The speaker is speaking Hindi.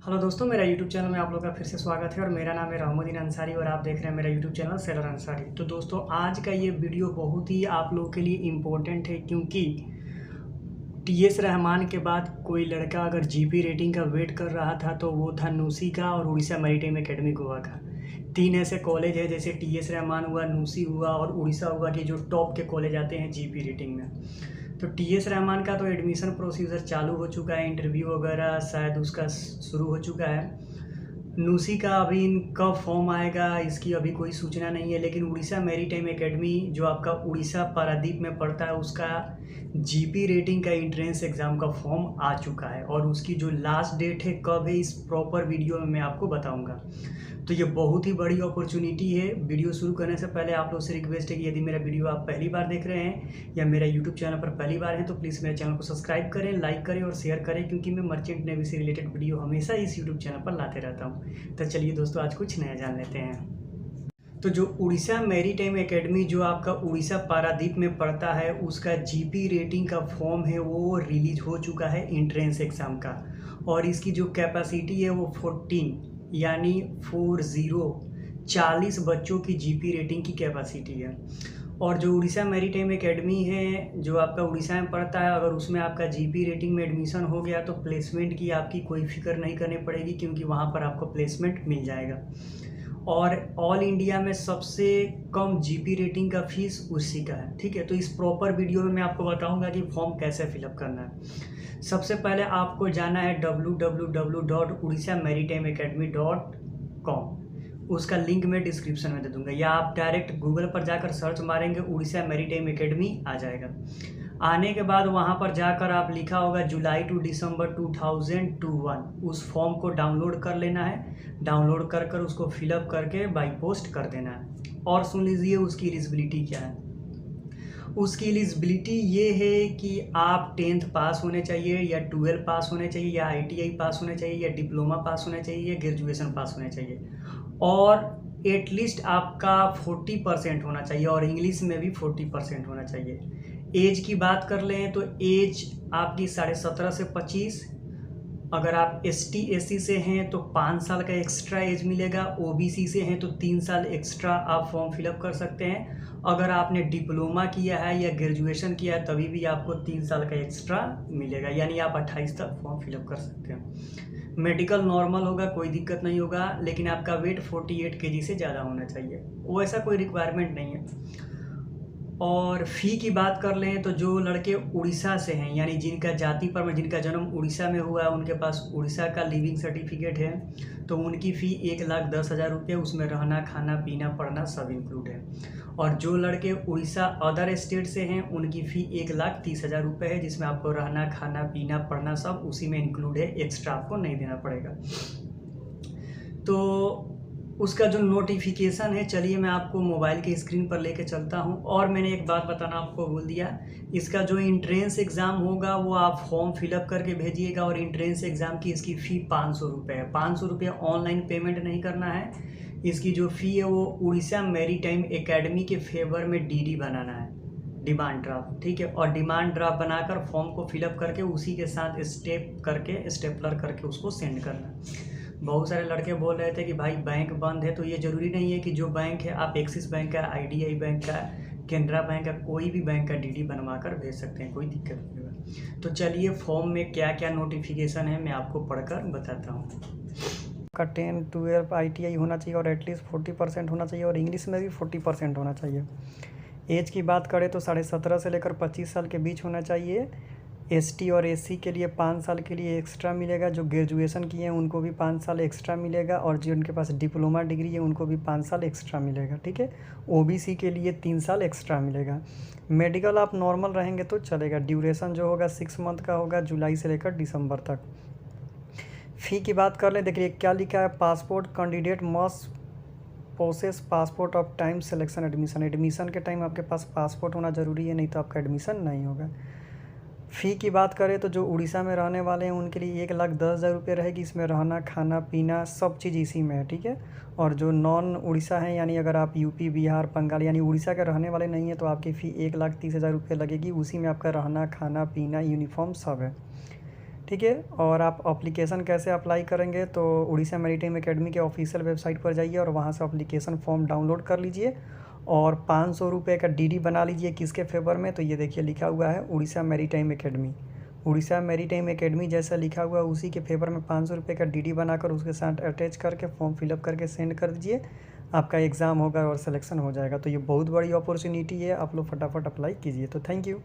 हेलो दोस्तों, मेरा यूट्यूब चैनल में आप लोगों का फिर से स्वागत है और मेरा नाम है रहमुद्दीन अंसारी और आप देख रहे हैं मेरा यूट्यूब चैनल सेलर अंसारी। तो दोस्तों, आज का ये वीडियो बहुत ही आप लोगों के लिए इम्पोर्टेंट है क्योंकि टीएस रहमान के बाद कोई लड़का अगर जीपी रेटिंग का वेट कर रहा था तो वो था नूसी का और उड़ीसा मैरीटाइम एकेडमी गोवा का। तीन ऐसे कॉलेज है जैसे टीएस रहमान हुआ, नूसी हुआ और उड़ीसा हुआ कि जो टॉप के कॉलेज आते हैं जीपी रेटिंग में। तो टीएस रहमान का तो एडमिशन प्रोसीजर चालू हो चुका है, इंटरव्यू वगैरह शायद उसका शुरू हो चुका है। नूसी का अभी कब फॉर्म आएगा इसकी अभी कोई सूचना नहीं है, लेकिन उड़ीसा मैरीटाइम एकेडमी जो आपका उड़ीसा पारादीप में पड़ता है उसका जीपी रेटिंग का एंट्रेंस एग्ज़ाम का फॉर्म आ चुका है और उसकी जो लास्ट डेट है कब है इस प्रॉपर वीडियो में मैं आपको बताऊंगा। तो ये बहुत ही बड़ी अपॉर्चुनिटी है। वीडियो शुरू करने से पहले आप लोग से रिक्वेस्ट है कि यदि मेरा वीडियो आप पहली बार देख रहे हैं या मेरा यूट्यूब चैनल पर पहली बार है तो प्लीज़ मेरे चैनल को सब्सक्राइब करें, लाइक करें और शेयर करें, क्योंकि मैं मर्चेंट नेवी से रिलेटेड वीडियो हमेशा इस यूट्यूब चैनल पर लाते रहता हूँ। तो चलिए दोस्तों, आज कुछ नया जान लेते हैं। तो जो उड़ीसा मैरीटाइम एकेडमी जो आपका उड़ीसा पारादीप में पड़ता है उसका जीपी रेटिंग का फॉर्म है वो रिलीज हो चुका है एंट्रेंस एग्ज़ाम का, और इसकी जो कैपेसिटी है वो 14 यानी 40 बच्चों की जीपी रेटिंग की कैपेसिटी है। और जो उड़ीसा मैरीटाइम एकेडमी है जो आपका उड़ीसा में पड़ता है, अगर उसमें आपका जीपी रेटिंग में एडमिशन हो गया तो प्लेसमेंट की आपकी कोई फिक्र नहीं करनी पड़ेगी, क्योंकि वहाँ पर आपको प्लेसमेंट मिल जाएगा। और ऑल इंडिया में सबसे कम जीपी रेटिंग का फीस उसी का है। ठीक है, तो इस प्रॉपर वीडियो में मैं आपको बताऊंगा कि फॉर्म कैसे फिलअप करना है। सबसे पहले आपको जाना है www.udisamaritimacademy.com। उसका लिंक मैं डिस्क्रिप्शन में दे दूंगा, या आप डायरेक्ट गूगल पर जाकर सर्च मारेंगे उड़ीसा मैरीटाइम एकेडमी आ जाएगा। आने के बाद वहाँ पर जाकर आप लिखा होगा जुलाई टू दिसंबर 2021, उस फॉर्म को डाउनलोड कर लेना है। डाउनलोड कर कर उसको फिलअप करके बाई पोस्ट कर देना है। और सुन लीजिए उसकी एलिजिबिलिटी क्या है। उसकी एलिजिबिलिटी ये है कि आप 10th पास होने चाहिए या 12 पास होने चाहिए या आईटीआई पास होने चाहिए या डिप्लोमा पास होने चाहिए या ग्रेजुएशन पास होने चाहिए, और एटलीस्ट आपका 40% होना चाहिए और इंग्लिश में भी 40% होना चाहिए। एज की बात कर लें तो एज आपकी 17.5 से 25। अगर आप एसटी एससी से हैं तो 5 साल का एक्स्ट्रा एज मिलेगा। ओबीसी से हैं तो 3 साल एक्स्ट्रा आप फॉर्म फिलअप कर सकते हैं। अगर आपने डिप्लोमा किया है या ग्रेजुएशन किया है तभी भी आपको 3 साल का एक्स्ट्रा मिलेगा, यानी आप 28 तक फॉर्म फिलअप कर सकते हैं। मेडिकल नॉर्मल होगा, कोई दिक्कत नहीं होगा, लेकिन आपका वेट 48 केजी से ज़्यादा होना चाहिए। वो ऐसा कोई रिक्वायरमेंट नहीं है। और फ़ी की बात कर लें तो जो लड़के उड़ीसा से हैं, यानी जिनका जाति पर में जिनका जन्म उड़ीसा में हुआ है, उनके पास उड़ीसा का लिविंग सर्टिफिकेट है, तो उनकी फ़ी 1,10,000 रुपये, उसमें रहना खाना पीना पढ़ना सब इंक्लूड है। और जो लड़के उड़ीसा अदर स्टेट से हैं उनकी फ़ी 1,30,000 रुपये है, जिसमें आपको रहना खाना पीना पढ़ना सब उसी में इंक्लूड है, एक्स्ट्रा आपको नहीं देना पड़ेगा। तो उसका जो नोटिफिकेशन है, चलिए मैं आपको मोबाइल की स्क्रीन पर लेके चलता हूं। और मैंने एक बात बताना आपको भूल दिया, इसका जो एंट्रेंस एग्ज़ाम होगा वो आप फॉर्म फिलअप करके भेजिएगा, और एंट्रेंस एग्ज़ाम की इसकी फ़ी 500 रुपये है। 500 रुपये ऑनलाइन पेमेंट नहीं करना है। इसकी जो फ़ी है वो उड़ीसा मैरीटाइम एकेडमी के फेवर में डीडी बनाना है, डिमांड ड्राफ्ट। ठीक है, और डिमांड ड्राफ्ट बनाकर फॉर्म को फिलअप करके उसी के साथ स्टेपलर करके उसको सेंड करना है। बहुत सारे लड़के बोल रहे थे कि भाई बैंक बंद है, तो ये ज़रूरी नहीं है कि जो बैंक है, आप एक्सिस बैंक का, आईडीआई बैंक का, कैनरा बैंक का, कोई भी बैंक का डीडी बनवा कर भेज सकते हैं, कोई दिक्कत नहीं होगा। तो चलिए फॉर्म में क्या क्या नोटिफिकेशन है मैं आपको पढ़कर बताता हूँ। का 10 12 आईटीआई होना चाहिए और एटलीस्ट 40% होना चाहिए, और इंग्लिश में भी 40% होना चाहिए। एज की बात करें तो 17.5 से लेकर 25 साल के बीच होना चाहिए। एसटी और एससी के लिए 5 साल के लिए एक्स्ट्रा मिलेगा। जो ग्रेजुएशन किए हैं उनको भी 5 साल एक्स्ट्रा मिलेगा, और जिनके पास डिप्लोमा डिग्री है उनको भी 5 साल एक्स्ट्रा मिलेगा। ठीक है, ओबीसी के लिए 3 साल एक्स्ट्रा मिलेगा। मेडिकल आप नॉर्मल रहेंगे तो चलेगा। ड्यूरेशन जो होगा 6 मंथ का होगा, जुलाई से लेकर दिसंबर तक। फ़ी की बात कर लें, देखिए क्या लिखा है, passport candidate must process passport of time selection admission. Admission के टाइम आपके पास पासपोर्ट होना ज़रूरी है, नहीं तो आपका एडमिशन नहीं होगा। फ़ी की बात करें तो जो उड़ीसा में रहने वाले हैं उनके लिए 1,10,000 रुपये रहेगी। इसमें रहना खाना पीना सब चीज़ इसी में है। ठीक है, और जो नॉन उड़ीसा हैं, यानी अगर आप यूपी बिहार बंगाल यानी उड़ीसा के रहने वाले नहीं हैं, तो आपकी फ़ी 1,30,000 रुपये लगेगी। उसी में आपका रहना खाना पीना यूनिफॉर्म सब है। ठीक है। और आप एप्लीकेशन कैसे अप्लाई करेंगे, तो उड़ीसा मैरीटाइम एकेडमी के ऑफिशियल वेबसाइट पर जाइए और वहाँ से एप्लीकेशन फॉर्म डाउनलोड कर लीजिए और 500 रुपये का डीडी बना लीजिए। किसके फेवर में, तो ये देखिए लिखा हुआ है Orissa maritime academy. Orissa maritime academy जैसा लिखा हुआ है उसी के फेवर में 500 रुपये का डीडी बनाकर उसके साथ अटैच करके फॉर्म फिलअप करके सेंड कर दीजिए। आपका एग्ज़ाम होगा और सिलेक्शन हो जाएगा। तो ये बहुत बड़ी अपॉर्चुनिटी है, आप लोग फटाफट अप्लाई कीजिए। तो थैंक यू।